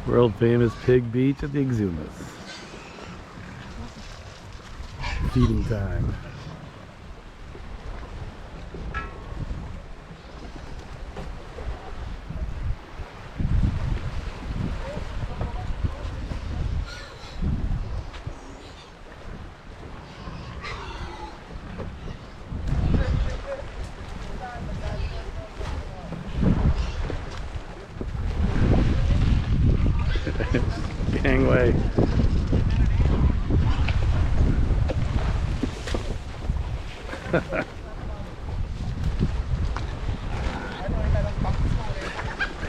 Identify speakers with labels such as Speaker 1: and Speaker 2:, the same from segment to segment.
Speaker 1: World famous pig beach at the Exumas. Feeding time. Gangway.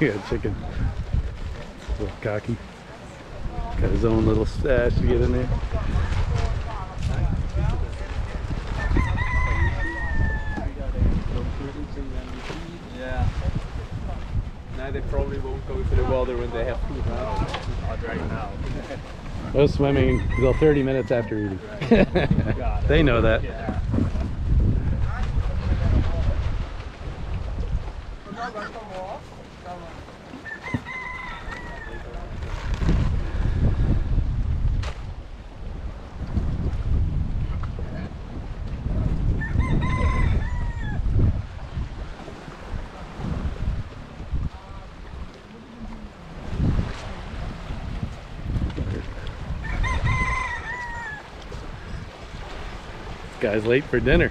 Speaker 1: Yeah, chicken. A little cocky. Got his own little stash to get in there.
Speaker 2: Yeah. Now they probably won't go to the water when they have food now. Not right now.
Speaker 1: No swimming until 30 minutes after eating. They know that.
Speaker 2: Yeah.
Speaker 1: Guy's late for dinner.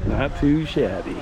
Speaker 1: Not too shabby.